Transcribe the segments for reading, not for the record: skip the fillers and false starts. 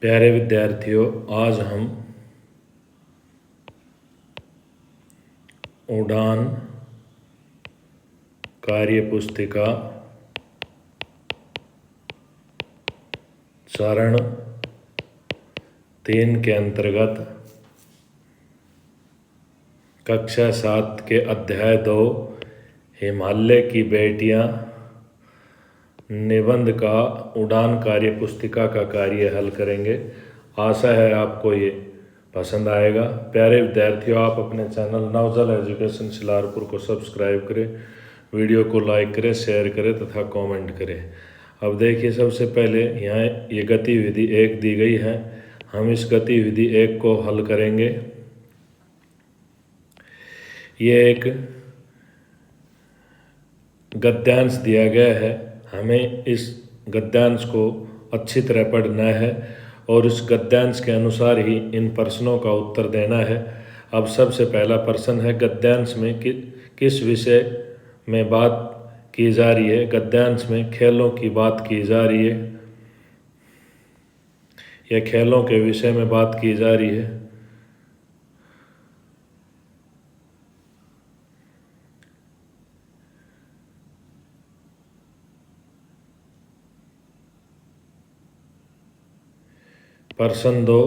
प्यारे विद्यार्थियों, आज हम उड़ान कार्यपुस्तिका चरण 3 के अंतर्गत कक्षा 7 के अध्याय 2 हिमालय की बेटियां निबंध का उड़ान कार्यपुस्तिका का कार्य हल करेंगे। आशा है आपको ये पसंद आएगा। प्यारे विद्यार्थियों, आप अपने चैनल नवजल एजुकेशन शिलारपुर को सब्सक्राइब करें, वीडियो को लाइक करें, शेयर करें तथा कमेंट करें। अब देखिए, सबसे पहले यहाँ ये गतिविधि 1 दी गई है। हम इस गतिविधि 1 को हल करेंगे। ये एक गद्यांश दिया गया है। हमें इस गद्यांश को अच्छी तरह पढ़ना है और इस गद्यांश के अनुसार ही इन प्रश्नों का उत्तर देना है। अब सबसे पहला प्रश्न है, गद्यांश में किस विषय में बात की जा रही है? गद्यांश में खेलों की बात की जा रही है। यह खेलों के विषय में बात की जा रही है। प्रश्न 2,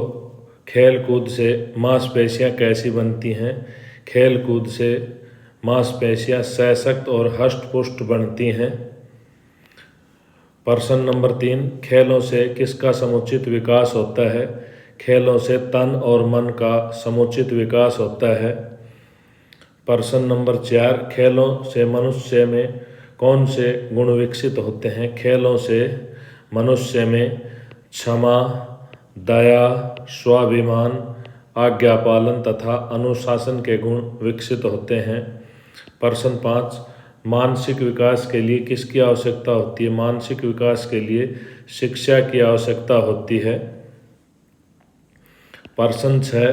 खेल कूद से मांसपेशियां कैसी बनती हैं? खेल कूद से मांसपेशियां सशक्त और हष्ट-पुष्ट बनती हैं। प्रश्न नंबर 3, खेलों से किसका समुचित विकास होता है? खेलों से तन और मन का समुचित विकास होता है। प्रश्न नंबर 4, खेलों से मनुष्य में कौन से गुण विकसित होते हैं? खेलों से मनुष्य में क्षमा, दया, स्वाभिमान, आज्ञा पालन तथा अनुशासन के गुण विकसित होते हैं। प्रश्न 5, मानसिक विकास के लिए किसकी आवश्यकता होती है? मानसिक विकास के लिए शिक्षा की आवश्यकता होती है। प्रश्न 6,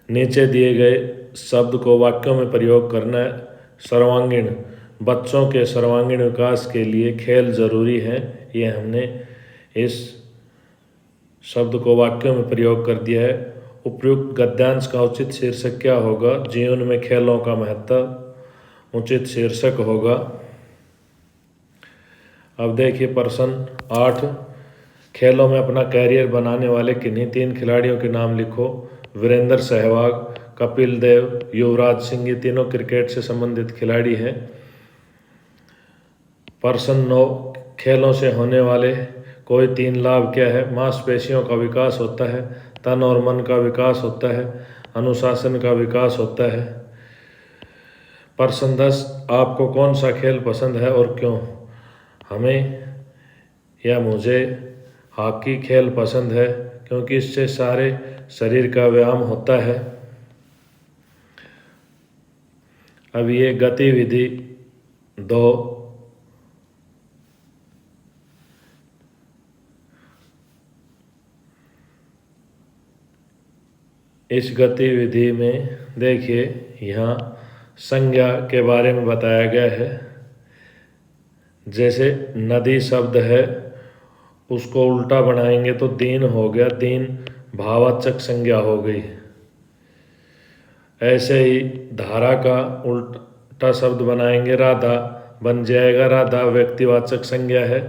नीचे दिए गए शब्द को वाक्यों में प्रयोग करना है। सर्वांगीण, बच्चों के सर्वांगीण विकास के लिए खेल जरूरी है। ये हमने इस शब्द को वाक्यों में प्रयोग कर दिया है। उपयुक्त गद्यांश का उचित शीर्षक क्या होगा? जीवन में खेलों का महत्व उचित शीर्षक होगा। अब देखिए प्रश्न 8, खेलों में अपना कैरियर बनाने वाले किन्हीं 3 खिलाड़ियों के नाम लिखो। वीरेंद्र सहवाग, कपिल देव, युवराज सिंह, ये तीनों क्रिकेट से संबंधित खिलाड़ी हैं। प्रश्न 9, खेलों से होने वाले कोई 3 लाभ क्या है? मांसपेशियों का विकास होता है, तन और मन का विकास होता है, अनुशासन का विकास होता है। प्रश्न 10, आपको कौन सा खेल पसंद है और क्यों? हमें या मुझे हॉकी खेल पसंद है क्योंकि इससे सारे शरीर का व्यायाम होता है। अब ये गतिविधि 2, इस गतिविधि में देखिए यहाँ संज्ञा के बारे में बताया गया है। जैसे नदी शब्द है, उसको उल्टा बनाएंगे तो दीन हो गया, दीन भाववाचक संज्ञा हो गई। ऐसे ही धारा का उल्टा शब्द बनाएंगे, राधा बन जाएगा, राधा व्यक्तिवाचक संज्ञा है।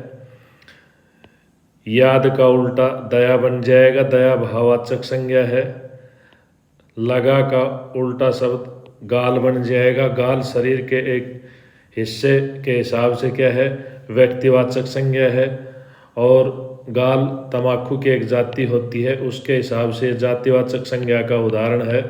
याद का उल्टा दया बन जाएगा, दया भाववाचक संज्ञा है। लगा का उल्टा शब्द गाल बन जाएगा, गाल शरीर के एक हिस्से के हिसाब से क्या है? व्यक्तिवाचक संज्ञा है। और गाल तम्बाकू की एक जाति होती है, उसके हिसाब से जातिवाचक संज्ञा का उदाहरण है।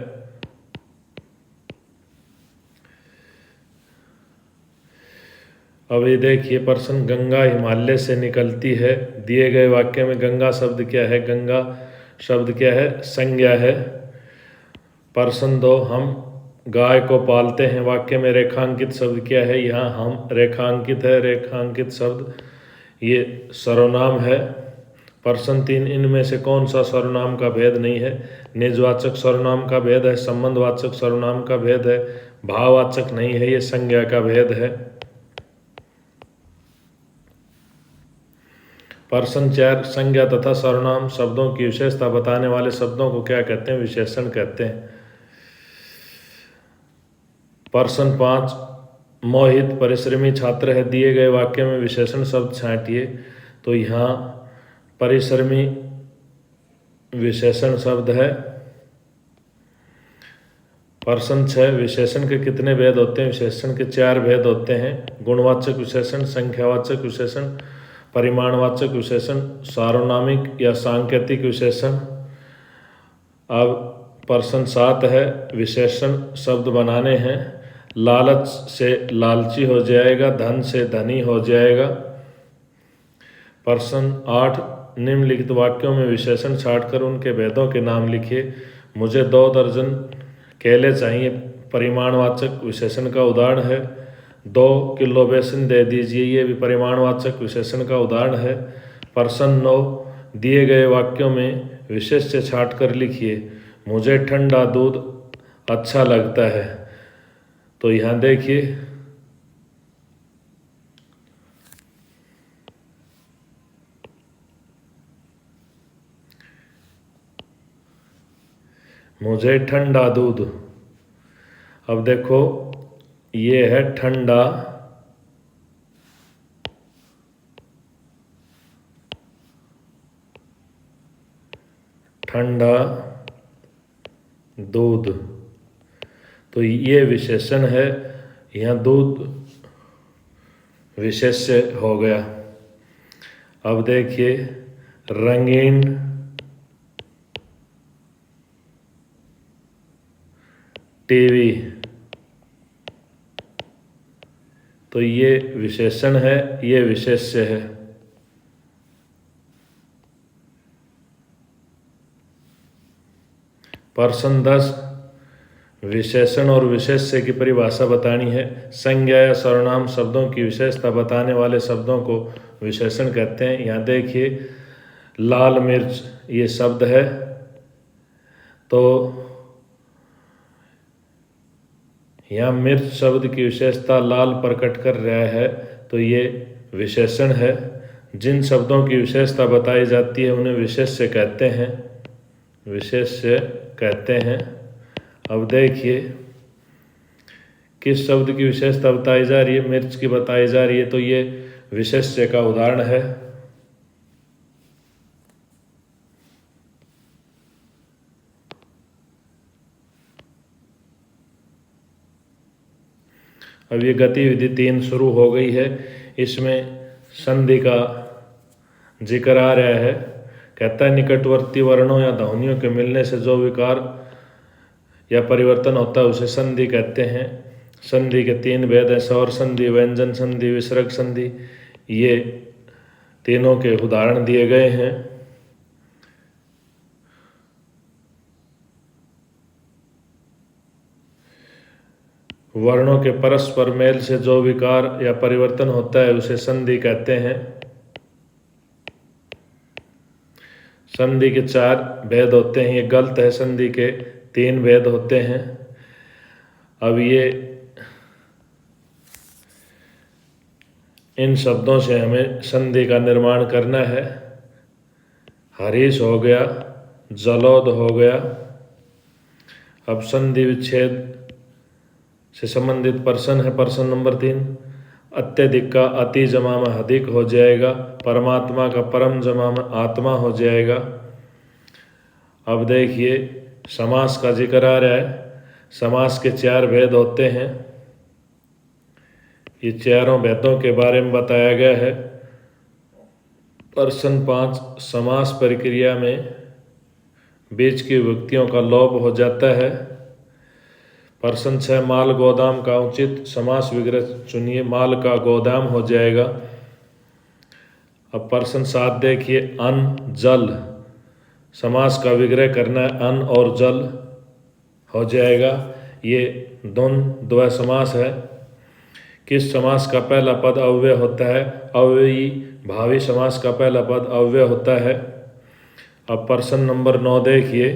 अब ये देखिए प्रश्न, गंगा हिमालय से निकलती है। दिए गए वाक्य में गंगा शब्द क्या है? गंगा शब्द क्या है? संज्ञा है। प्रश्न 2, हम गाय को पालते हैं। वाक्य में रेखांकित शब्द क्या है? यहाँ हम रेखांकित है, रेखांकित शब्द ये सर्वनाम है। प्रश्न 3, इनमें से कौन सा सर्वनाम का भेद नहीं है? निजवाचक सर्वनाम का भेद है, संबंधवाचक सर्वनाम का भेद है, भाववाचक नहीं है, ये संज्ञा का भेद है। पर्सन 4 संज्ञा तथा सर्वनाम शब्दों की विशेषता बताने वाले शब्दों को क्या कहते हैं? विशेषण कहते हैं। पर्सन 5 मोहित परिश्रमी छात्र है। दिए गए वाक्य में विशेषण शब्द छांटिए। तो यहाँ परिश्रमी विशेषण शब्द है। पर्सन 6 विशेषण के कितने भेद होते हैं? विशेषण के 4 भेद होते हैं। गुणवाचक विशेषण, संख्यावाचक विशेषण, परिमाणवाचक विशेषण, सार्वनामिक या सांकेतिक विशेषण। अब पर्सन 7 है, विशेषण शब्द बनाने हैं। लालच से लालची हो जाएगा, धन से धनी हो जाएगा। पर्सन 8 निम्नलिखित वाक्यों में विशेषण छांटकर उनके भेदों के नाम लिखिए। मुझे 2 दर्जन केले चाहिए परिमाणवाचक विशेषण का उदाहरण है। 2 किलो बेसन दे दीजिए, ये भी परिमाणवाचक विशेषण का उदाहरण है। पर्सन 9 दिए गए वाक्यों में विशेष्य छांटकर लिखिए। मुझे ठंडा दूध अच्छा लगता है। तो यहाँ देखिए, मुझे ठंडा दूध। अब देखो, ये है ठंडा, ठंडा दूध। तो ये विशेषण है, यहाँ दूध विशेष्य हो गया। अब देखिए, रंगीन टीवी। तो ये विशेषण है, ये विशेष्य है। पर्सन 10 विशेषण और विशेष्य की परिभाषा बतानी है। संज्ञा या सर्वनाम शब्दों की विशेषता बताने वाले शब्दों को विशेषण कहते हैं। यहाँ देखिए, लाल मिर्च ये शब्द है, तो यहाँ मिर्च शब्द की विशेषता लाल प्रकट कर रहा है, तो ये विशेषण है। जिन शब्दों की विशेषता बताई जाती है उन्हें विशेष्य कहते हैं, विशेष्य कहते हैं। अब देखिए, किस शब्द की विशेषता बताई जा रही है? मिर्च की बताई जा रही है, तो ये विशेष्य का उदाहरण है। अब ये गतिविधि 3 शुरू हो गई है। इसमें संधि का जिक्र आ रहा है। कहता है, निकटवर्ती वर्णों या ध्वनियों के मिलने से जो विकार या परिवर्तन होता है उसे संधि कहते हैं। संधि के 3 भेद हैं, स्वर संधि, व्यंजन संधि, विसर्ग संधि। ये तीनों के उदाहरण दिए गए हैं। वर्णों के परस्पर मेल से जो विकार या परिवर्तन होता है उसे संधि कहते हैं। संधि के 4 भेद होते हैं, ये गलत है। संधि के 3 भेद होते हैं। अब ये इन शब्दों से हमें संधि का निर्माण करना है। हरीश हो गया, जलोद हो गया। अब संधि विच्छेद से संबंधित पर्सन है। पर्सन नंबर 3 अत्यधिक का अति जमा में अधिक हो जाएगा। परमात्मा का परम जमा में आत्मा हो जाएगा। अब देखिए, समास का जिक्र आ रहा है। समास के 4 भेद होते हैं। ये चारों भेदों के बारे में बताया गया है। पर्सन 5 समास प्रक्रिया में बीच की विभक्तियों का लोप हो जाता है। पर्सन 6 माल गोदाम का उचित समास विग्रह चुनिए। माल का गोदाम हो जाएगा। अब पर्सन 7 देखिए, अन्न जल समास का विग्रह करना है। अन्न और जल हो जाएगा। ये द्वंद्व समास है। किस समास का पहला पद अव्यय होता है? अव्ययी भावी समास का पहला पद अव्यय होता है। अब पर्सन नंबर 9 देखिए,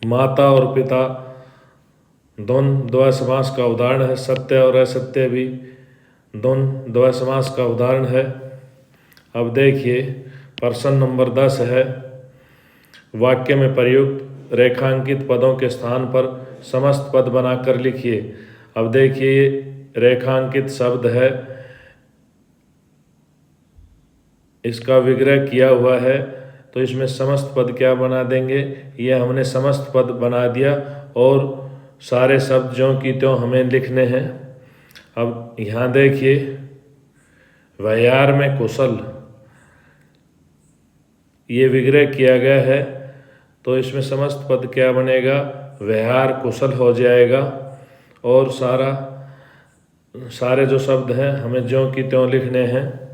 माता और पिता द्वंद्व समास का उदाहरण है। सत्य और असत्य भी द्वंद्व समास का उदाहरण है। अब देखिए प्रश्न नंबर 10 है, वाक्य में प्रयुक्त रेखांकित पदों के स्थान पर समस्त पद बनाकर लिखिए। अब देखिए रेखांकित शब्द है, इसका विग्रह किया हुआ है, तो इसमें समस्त पद क्या बना देंगे, ये हमने समस्त पद बना दिया और सारे शब्द ज्यों की त्यों हमें लिखने हैं। अब यहाँ देखिए व्यवहार में कुशल ये विग्रह किया गया है, तो इसमें समस्त पद क्या बनेगा, व्यवहार कुशल हो जाएगा और सारे जो शब्द हैं हमें ज्यों की त्यों लिखने हैं।